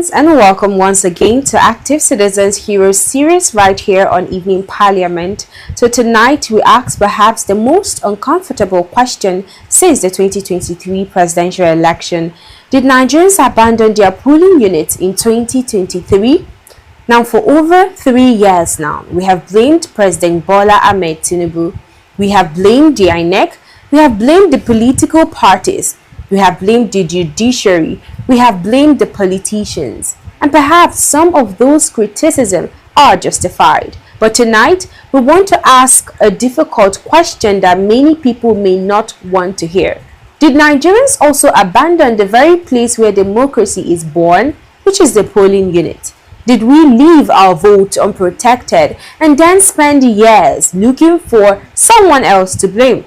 Nigerians, and welcome once again to Active Citizens Heroes series right here on Evening Parliament. So tonight we ask perhaps the most uncomfortable question since the 2023 presidential election. Did Nigerians abandon their polling units in 2023? Now for over 3 years now, we have blamed President Bola Ahmed Tinubu. We have blamed the INEC. We have blamed the political parties. We have blamed the judiciary. We have blamed the politicians. And perhaps some of those criticisms are justified. But tonight, we want to ask a difficult question that many people may not want to hear. Did Nigerians also abandon the very place where democracy is born, which is the polling unit? Did we leave our vote unprotected and then spend years looking for someone else to blame?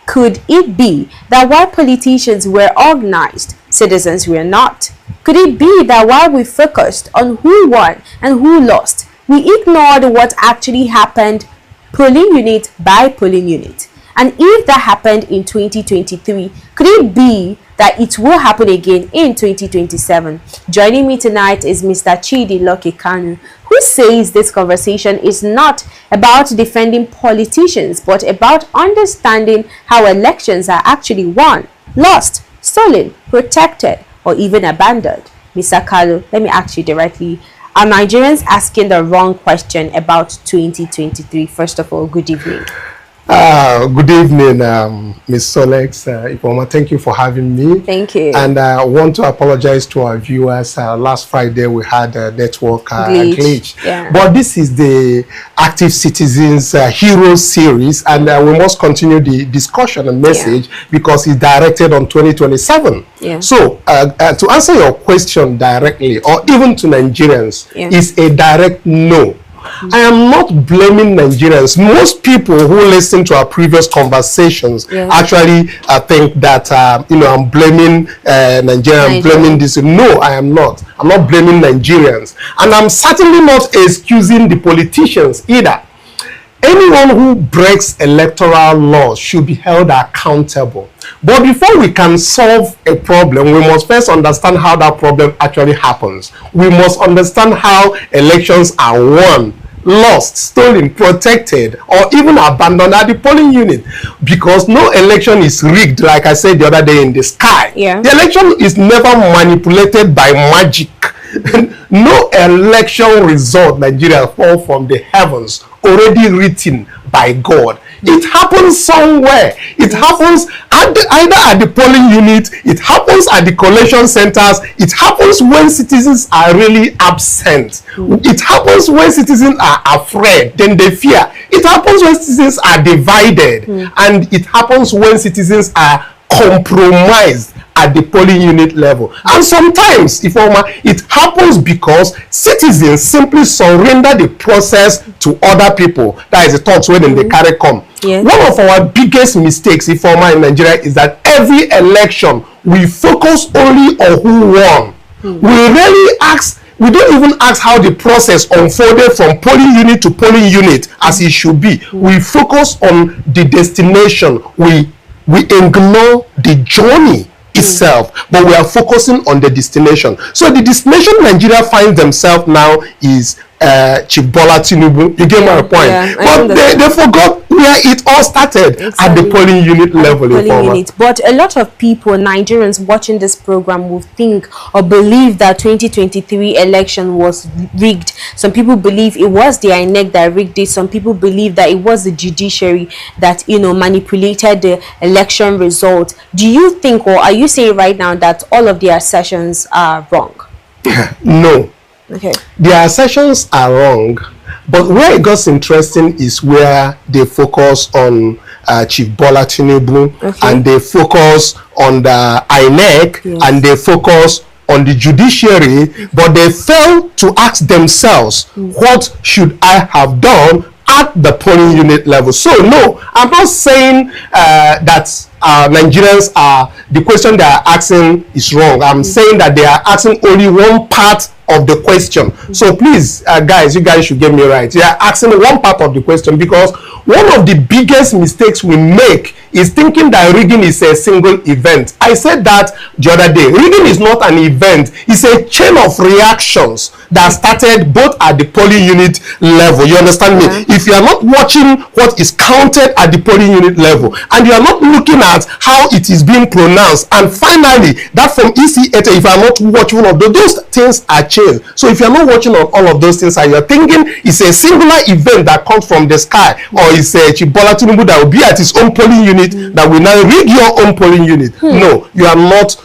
Could it be that while politicians were organized, citizens were not? Could it be that while we focused on who won and who lost, we ignored what actually happened polling unit by polling unit? And if that happened in 2023, could it be that it will happen again in 2027? Joining me tonight is Mr. Chidi Lucky Kanu, who says this conversation is not about defending politicians, but about understanding how elections are actually won, lost, stolen, protected, or even abandoned. Mr. Kalu, let me ask you directly. Are Nigerians asking the wrong question about 2023? First of all, good evening. Good evening, Ms. Solex. Ifeoma, thank you for having me. Thank you. And I want to apologize to our viewers. Last Friday we had a network glitch. Yeah. But this is the Active Citizens Heroes series, and we must continue the discussion and message because it's directed on 2027. Yeah. So to answer your question directly, or even to Nigerians, is a direct no. I am not blaming Nigerians. Most people who listen to our previous conversations actually think that I'm blaming Nigeria, I'm blaming this. No, I am not. I'm not blaming Nigerians, and I'm certainly not excusing the politicians either. Anyone who breaks electoral laws should be held accountable. But before we can solve a problem, we must first understand how that problem actually happens. We must understand how elections are won, lost, stolen, protected, or even abandoned at the polling unit. Because no election is rigged, like I said the other day, in the sky. The election is never manipulated by magic. No election result, Nigeria, fall from the heavens, already written by God. It happens somewhere. It happens either at the polling unit, it happens at the collection centers, it happens when citizens are really absent. It happens when citizens are afraid, then they fear. It happens when citizens are divided, and it happens when citizens are compromised at the polling unit level. And sometimes, Ifeoma, it happens because citizens simply surrender the process to other people. That is the thoughts when they carry come. One of our biggest mistakes, Ifeoma, in Nigeria is that every election we focus only on who won. We don't even ask how the process unfolded from polling unit to polling unit as it should be. We focus on the destination. We ignore the journey itself, but we are focusing on the destination. So the destination Nigeria finds themselves now is Chief Bola Tinubu. You get my point? But they forgot where it all started, at the polling unit level. But a lot of people, Nigerians watching this program, will think or believe that 2023 election was rigged. Some people believe it was the INEC that rigged it. Some people believe that it was the judiciary that manipulated the election result. Do you think, or are you saying right now that all of the assertions are wrong? No. Okay. Their assertions are wrong, but where it gets interesting is where they focus on Chief Bola Tinubu, and they focus on the INEC, and they focus on the judiciary, but they fail to ask themselves, what should I have done at the polling unit level? So no, I'm not saying that Nigerians are, the question they are asking is wrong. I'm saying that they are asking only one part of the question. So please, guys, you guys should get me right. You are asking one part of the question, because one of the biggest mistakes we make is thinking that rigging is a single event. I said that the other day. Rigging is not an event. It's a chain of reactions that started both at the polling unit level. You understand me? If you are not watching what is counted at the polling unit level, and you are not looking at how it is being pronounced, and finally, that from EC8, if you are not watching one of those things are changed. So if you are not watching on all of those things, and you are thinking it's a singular event that comes from the sky, or it's a Chibola Tinubu that will be at his own polling unit, that will now rig your own polling unit. No, you are not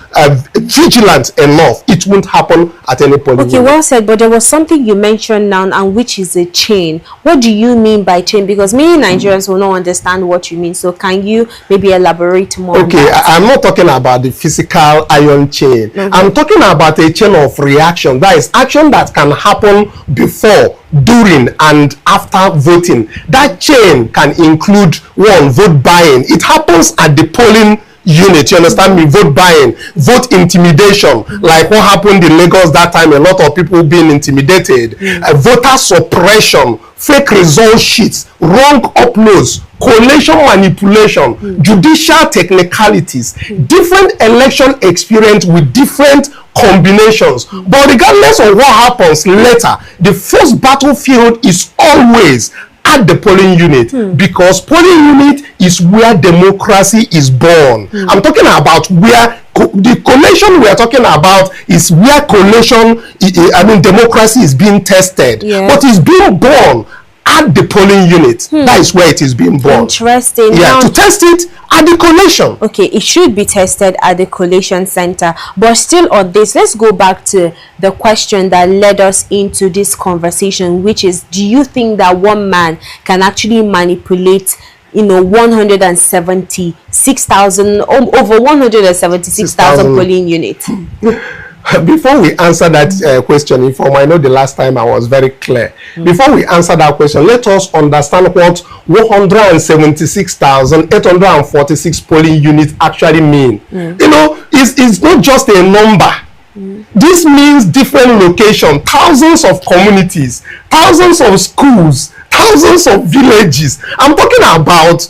vigilant enough. It won't happen at any polling unit. Well said, but there was something you mentioned now, and which is a chain. What do you mean by chain? Because many Nigerians will not understand what you mean. So can you maybe elaborate more? Okay, I'm not talking about the physical iron chain. I'm talking about a chain of reaction. That is action that can happen before, during, and after voting. That chain can include, one, vote buying. It happens at the polling unit. You understand me? Vote buying, vote intimidation, like what happened in Lagos that time, a lot of people being intimidated, voter suppression, fake result sheets, wrong uploads, collation manipulation, judicial technicalities, different election experience with different combinations. But regardless of what happens later, the first battlefield is always at the polling unit, because polling unit is where democracy is born. I'm talking about where the collation we are talking about is where collation, I mean, democracy is being tested, but it's being born at the polling unit. That is where it is being born. Interesting. Yeah, now, to test it at the collation. Okay, it should be tested at the collation center. But still on this, let's go back to the question that led us into this conversation, which is, do you think that one man can actually manipulate, 176,000, over 176,000 polling units? Before we answer that question, Ifeoma, I know the last time I was very clear. Before we answer that question, let us understand what 176,846 polling units actually mean. It's not just a number. This means different locations, thousands of communities, thousands of schools, thousands of villages. I'm talking about,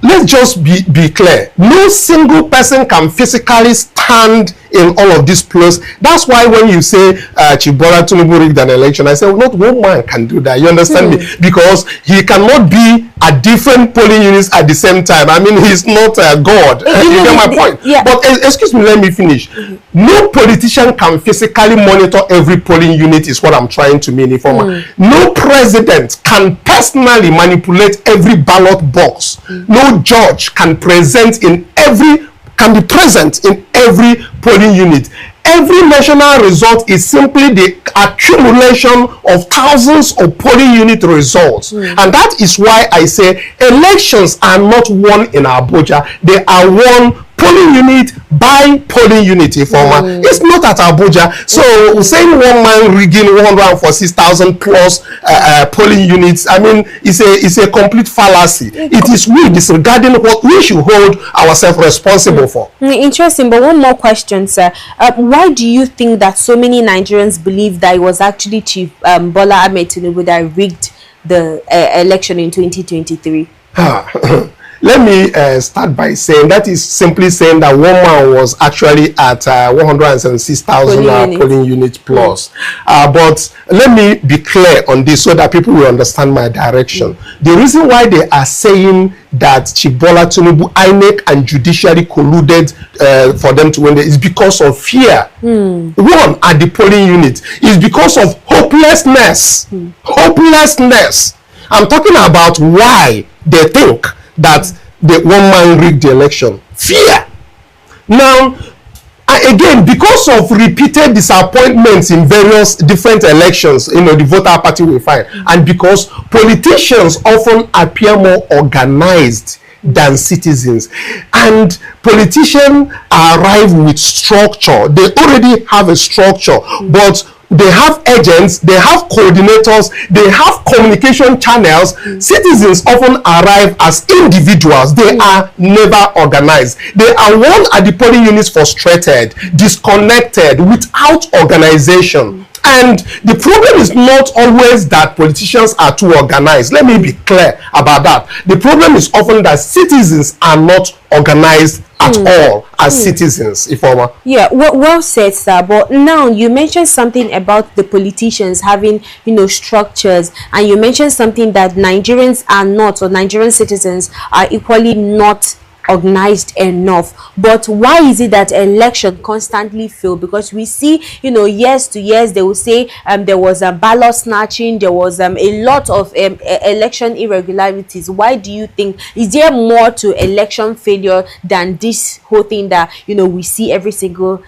let's just be clear, no single person can physically stand in all of these plus. That's why when you say Chibola Tinubu rigged an election, I say, well, not one man can do that. You understand me? Because he cannot be at different polling units at the same time. I mean, he's not God. You get my point? But excuse me, let me finish. No politician can physically monitor every polling unit, is what I'm trying to mean. No president can personally manipulate every ballot box. No judge can be present in every polling unit. Every national result is simply the accumulation of thousands of polling unit results. And that is why I say elections are not won in Abuja. They are won polling unit by polling unit. It's not at Abuja. So saying one man rigging 146,000 plus polling units, I mean, it's a complete fallacy. It is we disregarding what we should hold ourselves responsible for. Interesting. But one more question, sir. Why do you think that so many Nigerians believe that it was actually Chief Bola Ahmed Tinubu that rigged the election in 2023? Let me start by saying that is simply saying that one man was actually at 176,000 polling units plus. But let me be clear on this so that people will understand my direction. The reason why they are saying that Chibola Tinubu, INEC, and judiciary colluded for them to win is because of fear. One, at the polling unit, is because of hopelessness. Hopelessness. I'm talking about why they think that the one man rigged the election. Fear. Now, again, because of repeated disappointments in various different elections, the voter party will find, and because politicians often appear more organized than citizens, and politicians arrive with structure. They already have a structure, but they have agents, they have coordinators, they have communication channels. Citizens often arrive as individuals. They are never organized. They are one at the polling units frustrated, disconnected, without organization. And the problem is not always that politicians are too organized. Let me be clear about that. The problem is often that citizens are not organized at all as citizens, Ifeoma. Yeah, well said, sir. But now you mentioned something about the politicians having, structures, and you mentioned something that Nigerians are not, or Nigerian citizens are equally not organized enough. But why is it that election constantly fail? Because we see, years to years, they will say there was a ballot snatching, there was a lot of election irregularities. Why do you think, is there more to election failure than this whole thing that we see every single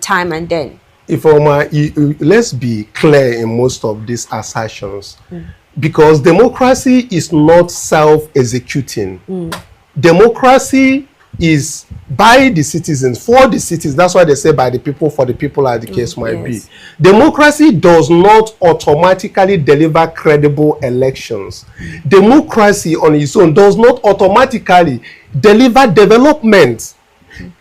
time and then? Ifeoma, let's be clear in most of these assertions, because democracy is not self-executing. Democracy is by the citizens, for the citizens. That's why they say by the people, for the people, as the case might be. Democracy does not automatically deliver credible elections. Democracy on its own does not automatically deliver development.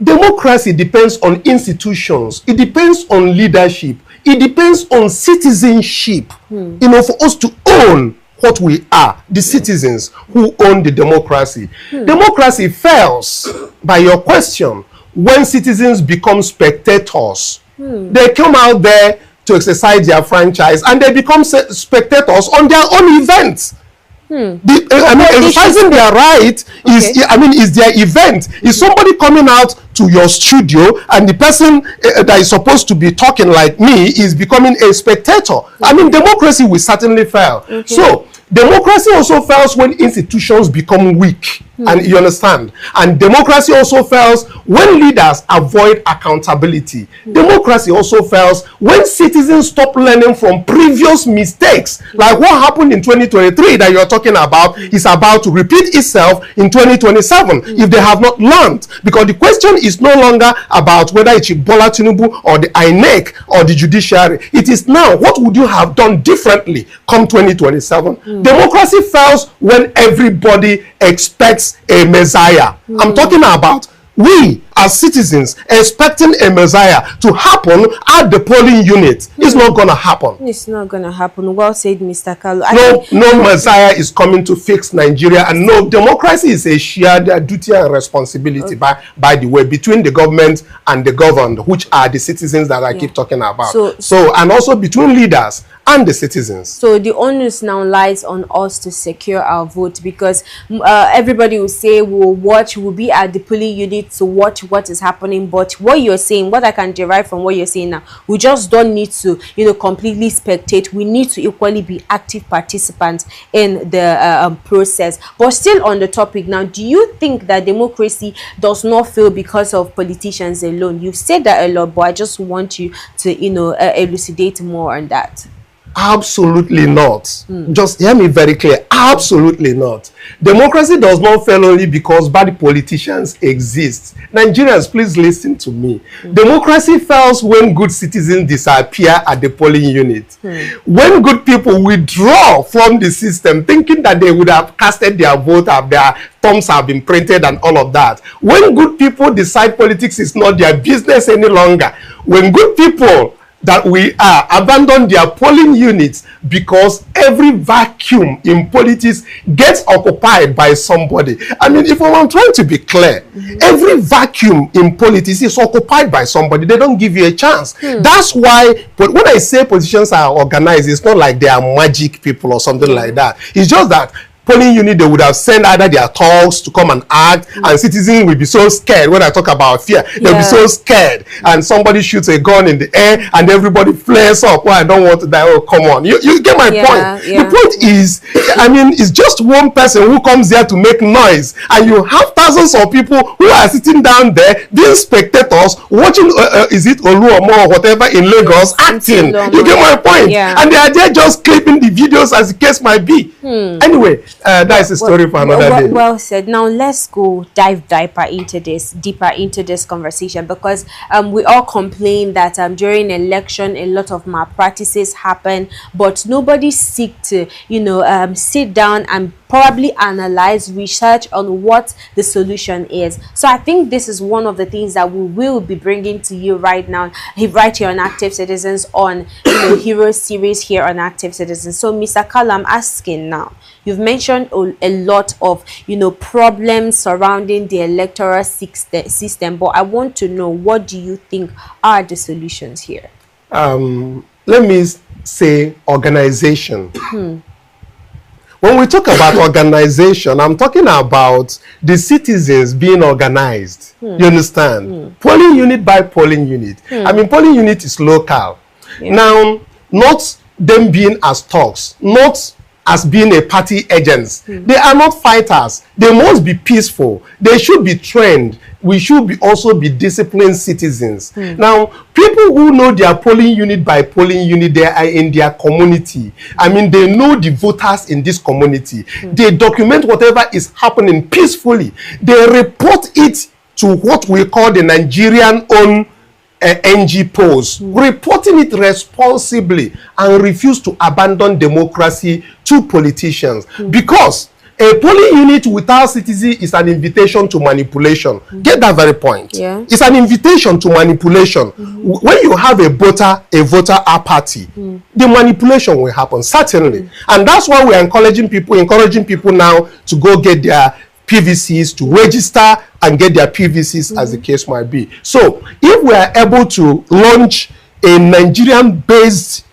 Democracy depends on institutions. It depends on leadership. It depends on citizenship. For us to own what we are, the citizens who own the democracy. Democracy fails, by your question, when citizens become spectators. They come out there to exercise their franchise, and they become spectators on their own events. Exercising their right is their event. Is somebody coming out to your studio, and the person that is supposed to be talking like me is becoming a spectator? Democracy will certainly fail. So democracy also fails when institutions become weak. And you understand? And democracy also fails when leaders avoid accountability. Democracy also fails when citizens stop learning from previous mistakes. Like what happened in 2023 that you're talking about is about to repeat itself in 2027 if they have not learned. Because the question is no longer about whether it's Bola Tinubu or the INEC or the judiciary. It is now, what would you have done differently come 2027? Democracy fails when everybody expects a messiah. I'm talking about we as citizens expecting a messiah to happen at the polling unit. It's not going to happen. It's not going to happen. Well said, Mr. Kalu. No messiah is coming to fix Nigeria, and no, democracy is a shared duty and responsibility, by the way, between the government and the governed, which are the citizens that I keep talking about. So and also between leaders and the citizens. So the onus now lies on us to secure our vote, because everybody will say we'll be at the polling unit to watch what is happening. But what you're saying, what I can derive from what you're saying now, we just don't need to completely spectate. We need to equally be active participants in the process. But still on the topic now, do you think that democracy does not fail because of politicians alone? You've said that a lot, but I just want you to elucidate more on that. Absolutely not. Just hear me very clear. Absolutely not. Democracy does not fail only because bad politicians exist. Nigerians, please listen to me. Democracy fails when good citizens disappear at the polling unit. When good people withdraw from the system, thinking that they would have casted their vote, their thumbs have been printed and all of that. When good people decide politics is not their business any longer. When good people that we are abandon their polling units, because every vacuum in politics gets occupied by somebody. If I'm trying to be clear, every vacuum in politics is occupied by somebody. They don't give you a chance. That's why, but when I say politicians are organized, it's not like they are magic people or something like that. It's just that polling unit, they would have sent either their thugs to come and act, and citizens will be so scared. When I talk about fear, they'll be so scared, and somebody shoots a gun in the air and everybody flares up. Well, I don't want to die. Oh, come on, you get my point. The point is, it's just one person who comes there to make noise, and you have thousands of people who are sitting down there being spectators, watching is it Oluomo or whatever in Lagos acting. You get my point. And they are there just clipping the videos as the case might be. Anyway, That's a story for another day. Well said. Now let's go dive deeper into this conversation, because we all complain that during election a lot of malpractices happen, but nobody seek to sit down and probably analyze, research on what the solution is. So I think this is one of the things that we will be bringing to you right now, right here on Active Citizens, on Hero series here on Active Citizens. So Mr. Kalu, I'm asking now, you've mentioned a lot of problems surrounding the electoral system, but I want to know, what do you think are the solutions here? Let me say organization. When we talk about organization, I'm talking about the citizens being organized. You understand? Polling unit by polling unit. I mean, polling unit is local. Yeah. Now, not them being as thugs, not as being a party agents. They are not fighters. They must be peaceful. They should be trained. We should also be disciplined citizens. Now, people who know their polling unit by polling unit, they are in their community. I mean, they know the voters in this community. They document whatever is happening peacefully. They report it to what we call the Nigerian own NG polls, reporting it responsibly and refuse to abandon democracy to politicians. Because a polling unit without citizen is an invitation to manipulation. Get that very point. Yeah. It's an invitation to manipulation. When you have a voter apathy, the manipulation will happen, certainly. And that's why we're encouraging people now to go get their PVCs, to register and get their PVCs, as the case might be. So if we are able to launch a Nigerian-based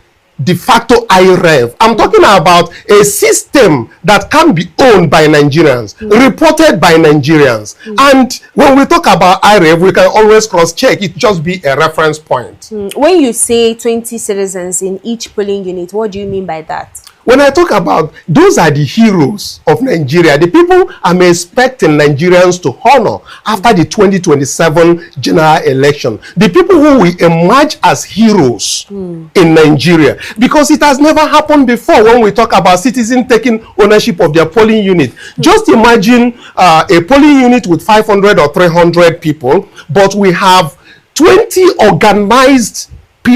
de facto IREV, I'm talking about a system that can be owned by Nigerians, reported by Nigerians. And when we talk about IREV, we can always cross-check. It just be a reference point. When you say 20 citizens in each polling unit, what do you mean by that? When I talk about, those are the heroes of Nigeria, the people I'm expecting Nigerians to honor after the 2027 general election, the people who will emerge as heroes in Nigeria, because it has never happened before. When we talk about citizens taking ownership of their polling unit, just imagine a polling unit with 500 or 300 people, but we have 20 organized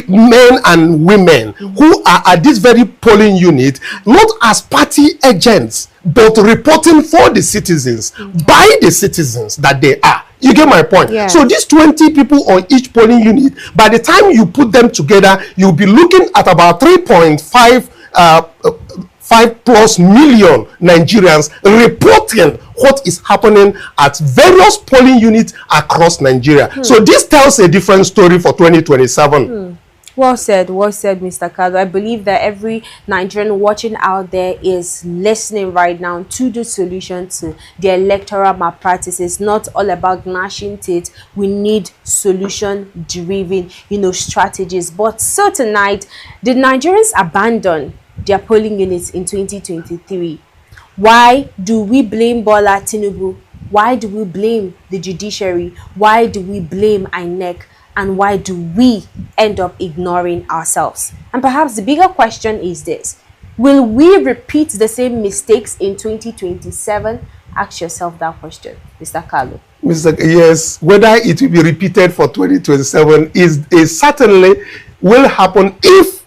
men and women who are at this very polling unit, not as party agents, but reporting for the citizens, by the citizens that they are. You get my point? Yeah. So these 20 people on each polling unit, by the time you put them together, you'll be looking at about 5+ million Nigerians reporting what is happening at various polling units across Nigeria. So this tells a different story for 2027. Well said, Mr. Kalu. I believe that every Nigerian watching out there is listening right now to the solution to the electoral malpractice. It's not all about gnashing teeth. We need solution-driven, strategies. But so tonight, did Nigerians abandon their polling units in 2023? Why do we blame Bola Tinubu? Why do we blame the judiciary? Why do we blame INEC? And why do we end up ignoring ourselves? And perhaps the bigger question is this: will we repeat the same mistakes in 2027? Ask yourself that question, Mr. Kalu. Yes, whether it will be repeated for 2027 is certainly will happen if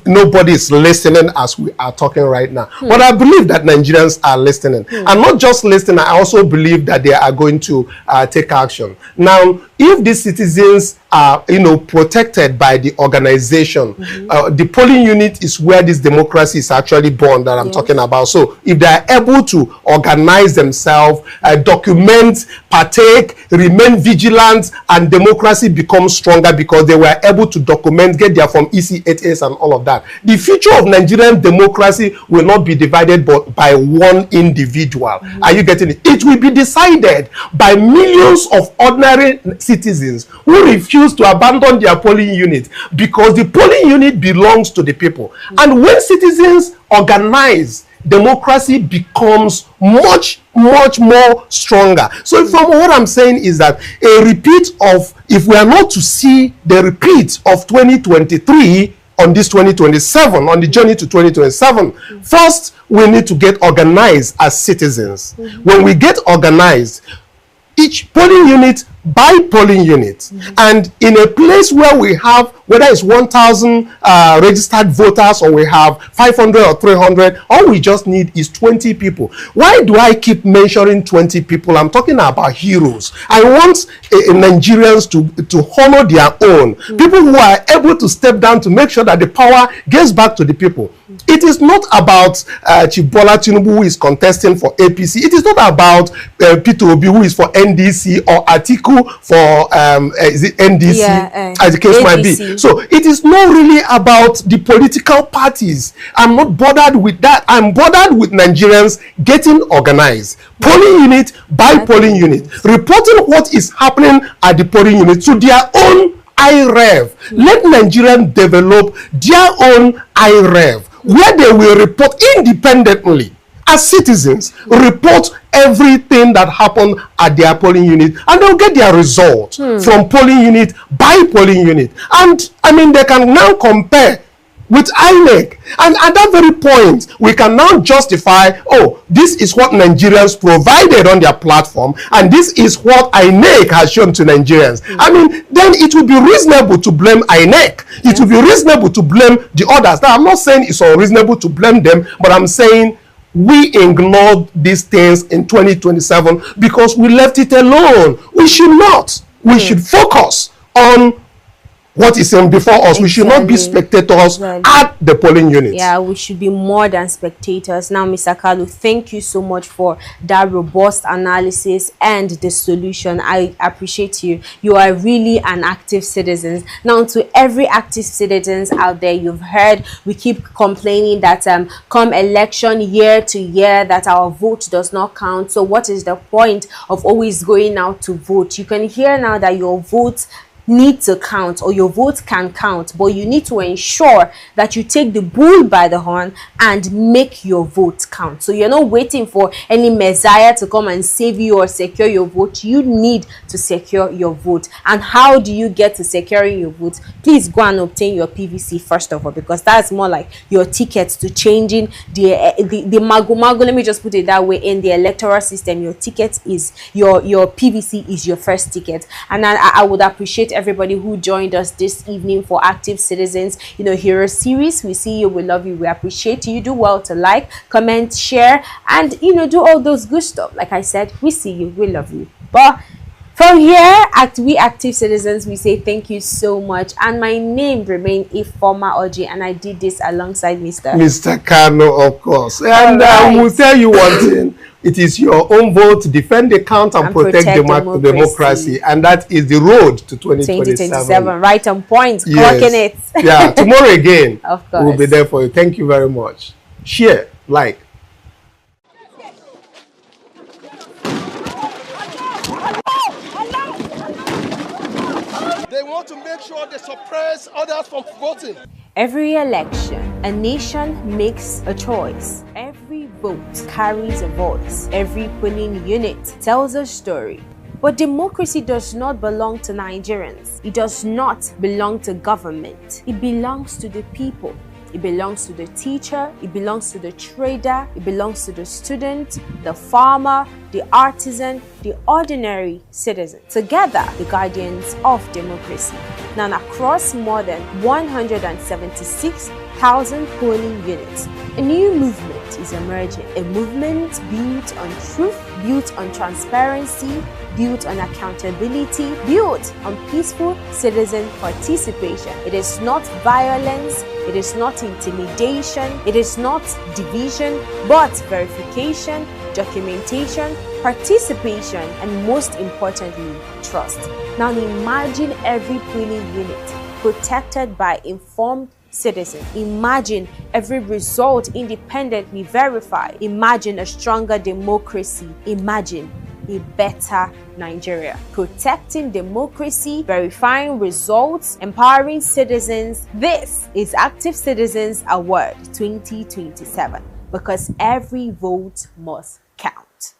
nobody is listening as we are talking right now. But I believe that Nigerians are listening, and not just listening. I also believe that they are going to take action. Now, if the citizens are, protected by the organization, the polling unit is where this democracy is actually born that I'm talking about. So if they are able to organize themselves, document, partake, remain vigilant, and democracy becomes stronger because they were able to document, get their Form EC8S and all of that, the future of Nigerian democracy will not be divided by one individual. Are you getting it? It will be decided by millions of ordinary citizens who refuse to abandon their polling unit, because the polling unit belongs to the people. And when citizens organize, democracy becomes much more stronger. So from what I'm saying is that a repeat of, if we are not to see the repeat of 2023, on this 2027, on the journey to 2027. First, we need to get organized as citizens. When we get organized, each polling unit by polling unit, and in a place where we have, whether it's 1,000 registered voters or we have 500 or 300, all we just need is 20 people. Why do I keep mentioning 20 people? I'm talking about heroes. I want Nigerians to honor their own, people who are able to step down to make sure that the power gets back to the people. It is not about Chibola Tinubu, who is contesting for APC. It is not about Peter Obi, who is for NDC, or Atiku for is it NDC, as the case ADC might be. So it is not really about the political parties. I'm not bothered with that. I'm bothered with Nigerians getting organized, polling unit by polling unit, reporting what is happening at the polling unit to their own IREV. Let Nigerians develop their own IREV, where they will report independently as citizens, report everything that happened at their polling unit, and they'll get their results from polling unit by polling unit. And I mean, they can now compare with INEC, and at that very point we can now justify, oh, this is what Nigerians provided on their platform, and this is what INEC has shown to Nigerians. I mean, then it would be reasonable to blame INEC. It would be reasonable to blame the others. Now, I'm not saying it's unreasonable to blame them, but I'm saying we ignored these things in 2027 because we left it alone. We should not. We should focus on what is before us. Exactly. We should not be spectators at the polling unit. Yeah, we should be more than spectators. Now, Mr. Kalu, thank you so much for that robust analysis and the solution. I appreciate you. You are really an active citizen. Now, to every active citizens out there, you've heard we keep complaining that come election year to year that our vote does not count. So what is the point of always going out to vote? You can hear now that your vote need to count, or your vote can count, but you need to ensure that you take the bull by the horn and make your vote count. So you're not waiting for any messiah to come and save you or secure your vote. You need to secure your vote. And how do you get to securing your vote? Please go and obtain your PVC first of all, because that's more like your ticket to changing the mago. Let me just put it that way. In the electoral system, your ticket is your PVC is your first ticket. And I would appreciate everybody who joined us this evening for Active Citizens Hero series. We see you, we love you, we appreciate you. Do well to like, comment, share, and do all those good stuff. Like I said, we see you, we love you. But from here at We Active Citizens, we say thank you so much. And my name remains Ifeoma Orji, and I did this alongside Mr. Kanu, of course. And we'll tell you one thing. It is your own vote. Defend the count and protect democracy. And that is the road to 2027. Right on point. Clocking it. Yeah, tomorrow again, of course, we'll be there for you. Thank you very much. Share, like. They want to make sure they suppress others from voting. Every election, a nation makes a choice. Every vote carries a voice. Every polling unit tells a story. But democracy does not belong to Nigerians. It does not belong to government. It belongs to the people. It belongs to the teacher, it belongs to the trader, it belongs to the student, the farmer, the artisan, the ordinary citizen. Together, the guardians of democracy. Now, across more than 176,000 polling units, a new movement is emerging. A movement built on truth, built on transparency, built on accountability, built on peaceful citizen participation. It is not violence, it is not intimidation, it is not division, but verification, documentation, participation, and most importantly, trust. Now imagine every polling unit protected by informed citizens. Imagine every result independently verified. Imagine a stronger democracy. Imagine a better Nigeria. Protecting democracy, verifying results, empowering citizens. This is Active Citizens Award 2027, because every vote must count.